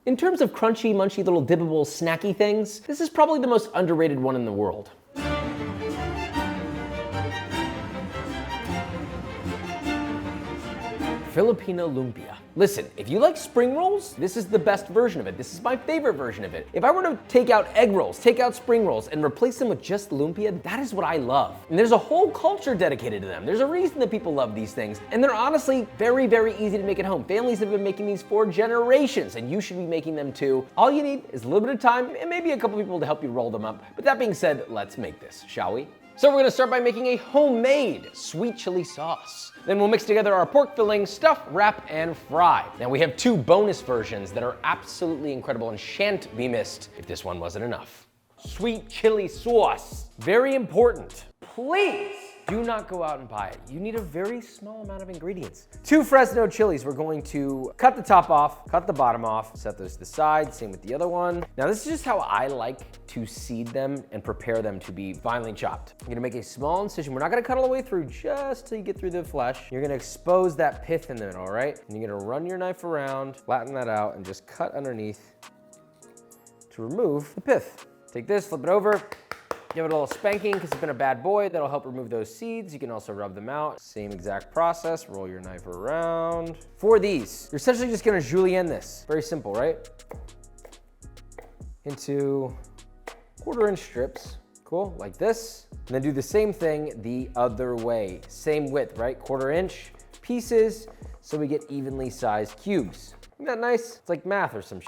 In terms of crunchy, munchy, little dippable, snacky things, this is probably the most underrated one in the world. Filipino Lumpia. Listen, if you like spring rolls, this is the best version of it. This is my favorite version of it. If I were to take out egg rolls, take out spring rolls, and replace them with just lumpia, that is what I love. And there's a whole culture dedicated to them. There's a reason that people love these things. And they're honestly very, very easy to make at home. Families have been making these for generations, and you should be making them too. All you need is a little bit of time and maybe a couple people to help you roll them up. But that being said, let's make this, shall we? So we're gonna start by making a homemade sweet chili sauce. Then we'll mix together our pork filling, stuff, wrap, and fry. Now we have 2 bonus versions that are absolutely incredible and shan't be missed if this one wasn't enough. Sweet chili sauce. Very important. Please do not go out and buy it. You need a very small amount of ingredients. 2 Fresno chilies. We're going to cut the top off, cut the bottom off, set those to the side, same with the other one. Now this is just how I like to seed them and prepare them to be finely chopped. I'm gonna make a small incision. We're not gonna cut all the way through, just till you get through the flesh. You're gonna expose that pith in the middle, all right? And you're gonna run your knife around, flatten that out, and just cut underneath to remove the pith. Take this, flip it over, give it a little spanking because it's been a bad boy. That'll help remove those seeds. You can also rub them out. Same exact process. Roll your knife around. For these, you're essentially just gonna julienne this. Very simple, right? Into 1/4-inch strips. Cool, like this. And then do the same thing the other way. Same width, right? 1/4-inch pieces so we get evenly sized cubes. Isn't that nice? It's like math or some shit.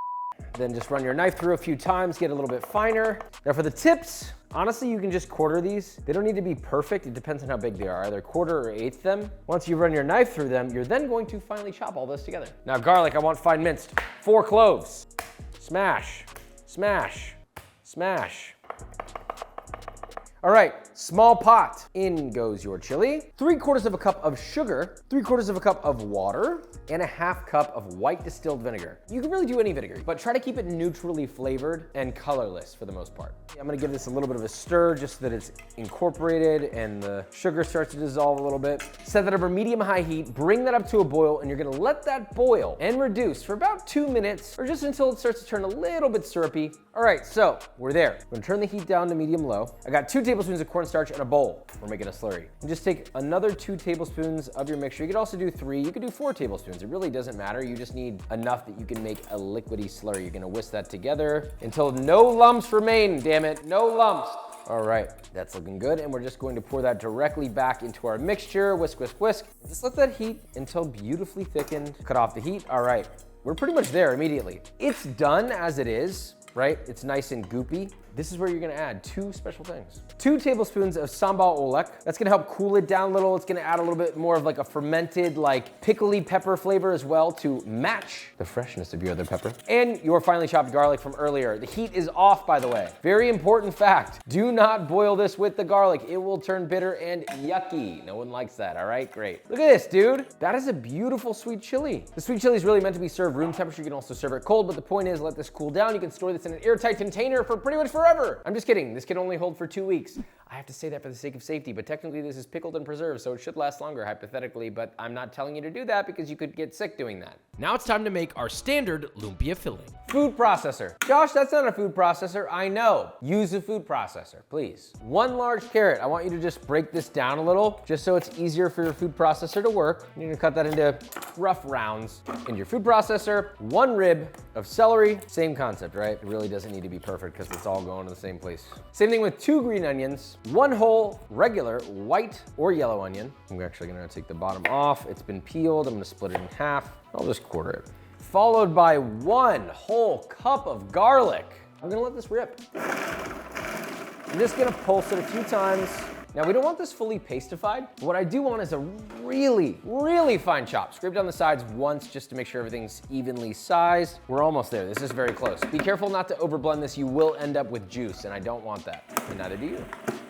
Then just run your knife through a few times, get a little bit finer. Now for the tips, honestly, you can just quarter these. They don't need to be perfect. It depends on how big they are, either 1/4 or 1/8 them. Once you run your knife through them, you're then going to finally chop all this together. Now garlic, I want fine minced. 4 cloves. Smash, smash, smash. All right, small pot. In goes your chili. 3/4 cup of sugar, 3/4 cup of water, and 1/2 cup of white distilled vinegar. You can really do any vinegar, but try to keep it neutrally flavored and colorless for the most part. I'm gonna give this a little bit of a stir just so that it's incorporated and the sugar starts to dissolve a little bit. Set that over medium-high heat, bring that up to a boil, and you're gonna let that boil and reduce for about 2 minutes, or just until it starts to turn a little bit syrupy. All right, so we're there. I'm gonna turn the heat down to medium-low. I got 2 tablespoons of cornstarch in a bowl. We're making a slurry. And just take another 2 tablespoons of your mixture. You could also do 3, you could do 4 tablespoons. It really doesn't matter. You just need enough that you can make a liquidy slurry. You're gonna whisk that together until no lumps remain, damn it, no lumps. All right, that's looking good. And we're just going to pour that directly back into our mixture. Whisk, whisk, whisk. Just let that heat until beautifully thickened. Cut off the heat. All right, we're pretty much there immediately. It's done as it is, right? It's nice and goopy. This is where you're gonna add 2 special things. 2 tablespoons of sambal olek. That's gonna help cool it down a little. It's gonna add a little bit more of like a fermented, like pickly pepper flavor as well to match the freshness of your other pepper. And your finely chopped garlic from earlier. The heat is off, by the way. Very important fact. Do not boil this with the garlic. It will turn bitter and yucky. No one likes that, all right? Great. Look at this, dude. That is a beautiful sweet chili. The sweet chili is really meant to be served room temperature. You can also serve it cold, but the point is let this cool down. You can store this in an airtight container for pretty much forever. I'm just kidding. This can only hold for 2 weeks. I have to say that for the sake of safety, but technically this is pickled and preserved, so it should last longer hypothetically, but I'm not telling you to do that because you could get sick doing that. Now it's time to make our standard lumpia filling. Food processor. Josh, that's not a food processor. I know. Use a food processor, please. 1 large carrot. I want you to just break this down a little, just so it's easier for your food processor to work. You're gonna cut that into rough rounds. In your food processor, 1 rib of celery. Same concept, right? It really doesn't need to be perfect because it's all going to the same place. Same thing with 2 green onions, 1 whole regular white or yellow onion. I'm actually gonna take the bottom off. It's been peeled. I'm gonna split it in half. I'll just 1/4 it. Followed by 1 whole cup of garlic. I'm gonna let this rip. I'm just gonna pulse it a few times. Now we don't want this fully pastified. What I do want is a really, really fine chop. Scrape down the sides once just to make sure everything's evenly sized. We're almost there. This is very close. Be careful not to overblend this. You will end up with juice, and I don't want that. And neither do you.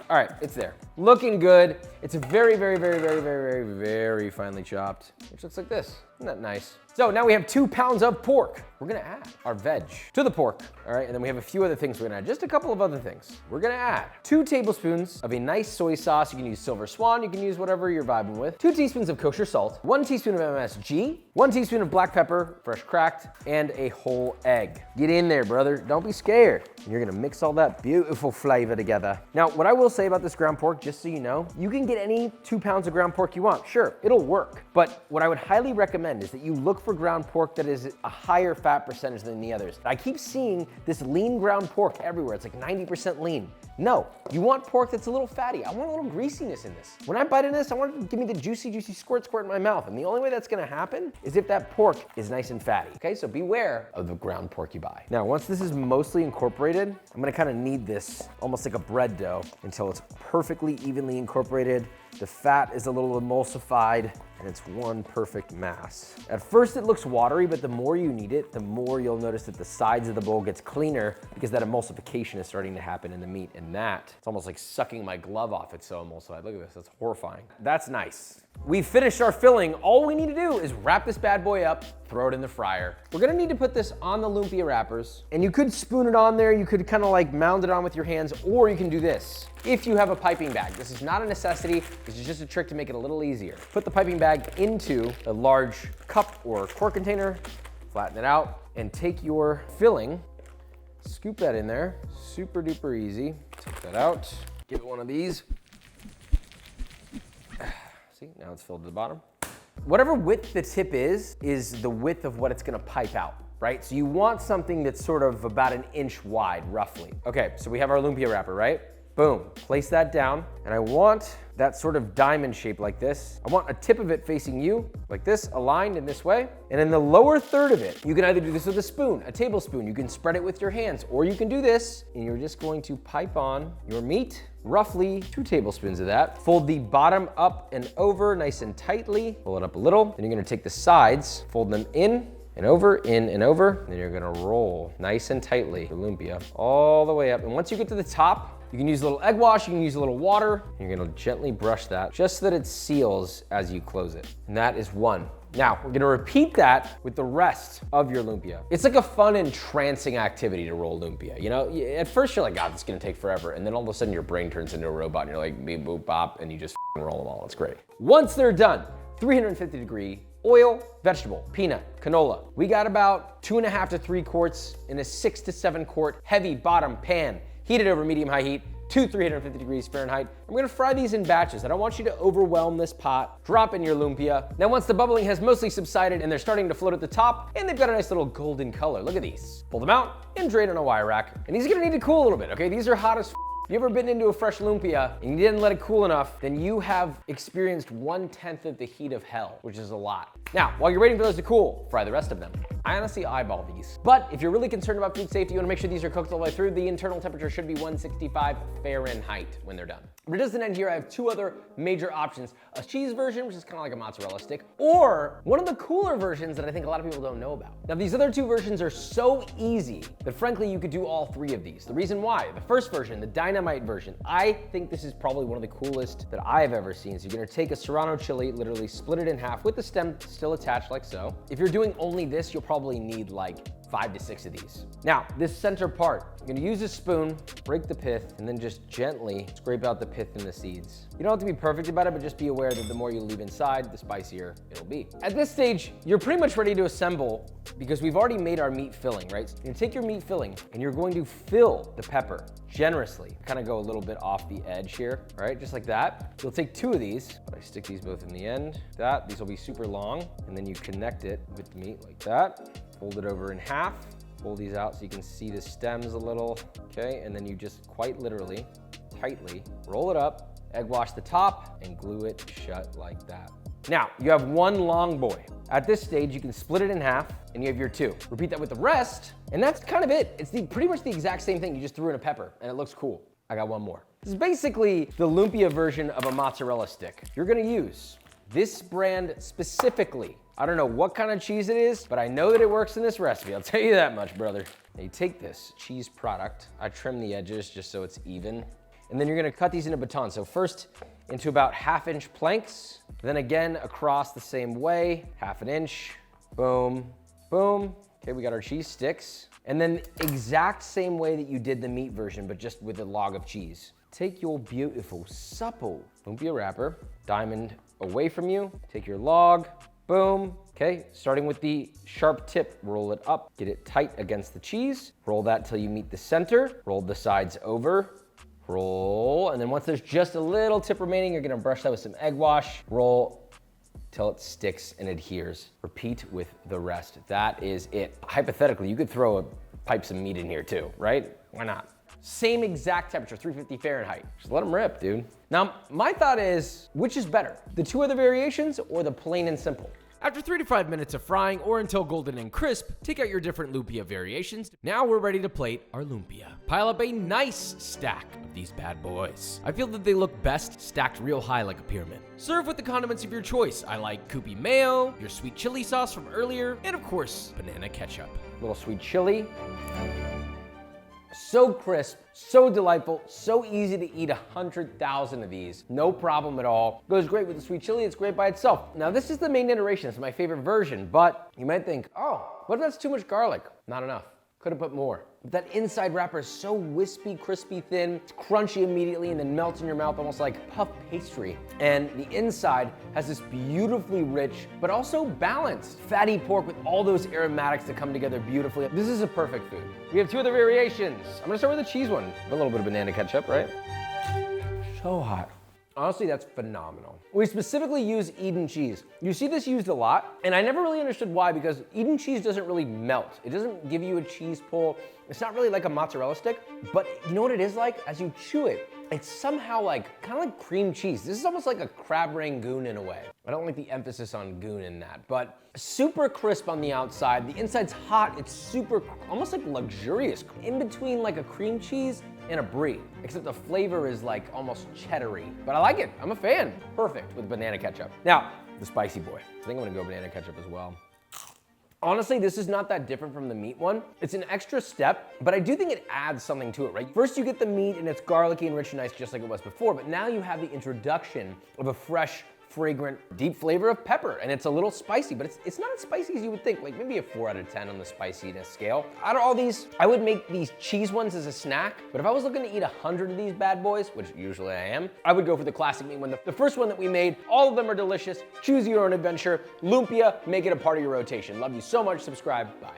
All right, it's there. looking good. It's very, very, very, very, very, very, very finely chopped, which looks like this. Isn't that nice? So now we have 2 pounds of pork. We're gonna add our veg to the pork, all right? And then we have a few other things we're gonna add, just a couple of other things. We're gonna add 2 tablespoons of a nice soy sauce. You can use Silver Swan, you can use whatever you're vibing with. 2 teaspoons of kosher salt, 1 teaspoon of MSG, 1 teaspoon of black pepper, fresh cracked, and a whole egg. Get in there, brother, don't be scared. And you're gonna mix all that beautiful flavor together. Now, what I will say about this ground pork, just so you know, you can get any 2 pounds of ground pork you want. Sure, it'll work. But what I would highly recommend is that you look for ground pork that is a higher fat percentage than the others. I keep seeing this lean ground pork everywhere. It's like 90% lean. No, you want pork that's a little fatty. I want a little greasiness in this. When I bite into this, I want it to give me the juicy, juicy squirt in my mouth. And the only way that's gonna happen is if that pork is nice and fatty. Okay, so beware of the ground pork you buy. Now, once this is mostly incorporated, I'm gonna kind of knead this almost like a bread dough until it's perfectly evenly incorporated. The fat is a little emulsified, and it's one perfect mass. At first it looks watery, but the more you knead it, the more you'll notice that the sides of the bowl gets cleaner because that emulsification is starting to happen in the meat. And that, it's almost like sucking my glove off, it's so emulsified. Look at this, that's horrifying. That's nice. We've finished our filling. All we need to do is wrap this bad boy up, throw it in the fryer. We're gonna need to put this on the lumpia wrappers, and you could spoon it on there, you could kind of like mound it on with your hands, or you can do this. If you have a piping bag, this is not a necessity, this is just a trick to make it a little easier. Put the piping bag into a large cup or quart container, flatten it out, and take your filling, scoop that in there, super duper easy. Take that out, give it one of these. See, now it's filled to the bottom. Whatever width the tip is the width of what it's gonna pipe out, right? So you want something that's sort of about 1 inch wide, roughly. Okay, so we have our lumpia wrapper, right? Boom, place that down, and I want that sort of diamond shape like this. I want a tip of it facing you, like this, aligned in this way. And in the lower third of it, you can either do this with a spoon, a tablespoon, you can spread it with your hands, or you can do this, and you're just going to pipe on your meat, roughly 2 tablespoons of that. Fold the bottom up and over nice and tightly, pull it up a little. Then you're gonna take the sides, fold them in and over, in and over. Then you're gonna roll nice and tightly the lumpia all the way up. And once you get to the top, you can use a little egg wash, you can use a little water. You're gonna gently brush that just so that it seals as you close it. And that is 1. Now, we're gonna repeat that with the rest of your lumpia. It's like a fun, entrancing activity to roll lumpia. You know, at first you're like, God, this is gonna take forever. And then all of a sudden your brain turns into a robot and you're like, beep, boop, bop, and you just roll them all. It's great. Once they're done, 350 degree oil, vegetable, peanut, canola. We got about 2.5 to 3 quarts in a 6 to 7 quart heavy bottom pan. Heat it over medium-high heat to 350 degrees Fahrenheit. I'm gonna fry these in batches. I don't want you to overwhelm this pot. Drop in your lumpia. Now once the bubbling has mostly subsided and they're starting to float at the top, and they've got a nice little golden color, look at these. Pull them out and drain on a wire rack. And these are gonna need to cool a little bit, okay? These are hot as f. If you ever bitten into a fresh lumpia and you didn't let it cool enough, then you have experienced 1/10 of the heat of hell, which is a lot. Now, while you're waiting for those to cool, fry the rest of them. I honestly eyeball these. But if you're really concerned about food safety, you wanna make sure these are cooked all the way through. The internal temperature should be 165 Fahrenheit when they're done. But it doesn't end here. I have 2 other major options. A cheese version, which is kind of like a mozzarella stick, or one of the cooler versions that I think a lot of people don't know about. Now, these other 2 versions are so easy that frankly, you could do all 3 of these. The reason why, the first version, the dynamite version, I think this is probably one of the coolest that I've ever seen. So you're gonna take a Serrano chili, literally split it in half with the stem still attached like so. If you're doing only this, you'll probably need like 5 to 6 of these. Now, this center part, you're gonna use a spoon, break the pith, and then just gently scrape out the pith and the seeds. You don't have to be perfect about it, but just be aware that the more you leave inside, the spicier it'll be. At this stage, you're pretty much ready to assemble because we've already made our meat filling, right? You're gonna take your meat filling and you're going to fill the pepper generously. Kind of go a little bit off the edge here, right? Just like that. You'll take 2 of these, but I stick these both in the end. These will be super long, and then you connect it with the meat like that. Fold it over in half, pull these out so you can see the stems a little, okay? And then you just quite literally, tightly, roll it up, egg wash the top, and glue it shut like that. Now, you have 1 long boy. At this stage, you can split it in half, and you have your 2. Repeat that with the rest, and that's kind of it. It's pretty much the exact same thing. You just threw in a pepper, and it looks cool. I got 1 more. This is basically the lumpia version of a mozzarella stick. You're gonna use this brand specifically. I don't know what kind of cheese it is, but I know that it works in this recipe. I'll tell you that much, brother. Now you take this cheese product. I trim the edges just so it's even. And then you're gonna cut these into batons. So first into about 1/2 inch planks, then again across the same way, 1/2 inch, boom, boom. Okay, we got our cheese sticks. And then exact same way that you did the meat version, but just with a log of cheese. Take your beautiful, supple lumpia wrapper, diamond away from you, take your log, boom. Okay, starting with the sharp tip, roll it up, get it tight against the cheese, roll that till you meet the center, roll the sides over, roll, and then once there's just a little tip remaining, you're gonna brush that with some egg wash, roll till it sticks and adheres. Repeat with the rest. That is it. Hypothetically, you could throw a pipes of meat in here too, right? Why not? Same exact temperature, 350 Fahrenheit. Just let them rip, dude. Now, my thought is, which is better? The 2 other variations or the plain and simple? After 3 to 5 minutes of frying or until golden and crisp, take out your different lumpia variations. Now we're ready to plate our lumpia. Pile up a nice stack of these bad boys. I feel that they look best stacked real high like a pyramid. Serve with the condiments of your choice. I like Kewpie mayo, your sweet chili sauce from earlier, and of course, banana ketchup. Little sweet chili. So crisp, so delightful, so easy to eat 100,000 of these. No problem at all. Goes great with the sweet chili, it's great by itself. Now this is the main iteration, it's my favorite version, but you might think, oh, what if that's too much garlic? Not enough, could have put more. But that inside wrapper is so wispy, crispy thin, it's crunchy immediately and then melts in your mouth almost like puff pastry. And the inside has this beautifully rich, but also balanced, fatty pork with all those aromatics that come together beautifully. This is a perfect food. We have 2 other variations. I'm gonna start with the cheese one. A little bit of banana ketchup, right? So hot. Honestly, that's phenomenal. We specifically use Eden cheese. You see this used a lot, and I never really understood why, because Eden cheese doesn't really melt. It doesn't give you a cheese pull. It's not really like a mozzarella stick, but you know what it is like? As you chew it, it's somehow like, kind of like cream cheese. This is almost like a crab rangoon in a way. I don't like the emphasis on goon in that, but super crisp on the outside. The inside's hot, it's super, almost like luxurious. In between like a cream cheese and a brie, except the flavor is like almost cheddary, but I like it, I'm a fan. Perfect with banana ketchup. Now, the spicy boy. I think I'm gonna go banana ketchup as well. Honestly, this is not that different from the meat one. It's an extra step, but I do think it adds something to it, right? First you get the meat and it's garlicky and rich and nice just like it was before, but now you have the introduction of a fresh, fragrant, deep flavor of pepper, and it's a little spicy, but it's not as spicy as you would think, like maybe a 4 out of 10 on the spiciness scale. Out of all these, I would make these cheese ones as a snack, but if I was looking to eat 100 of these bad boys, which usually I am, I would go for the classic meat one. The first one that we made, all of them are delicious. Choose your own adventure. Lumpia, make it a part of your rotation. Love you so much, subscribe, bye.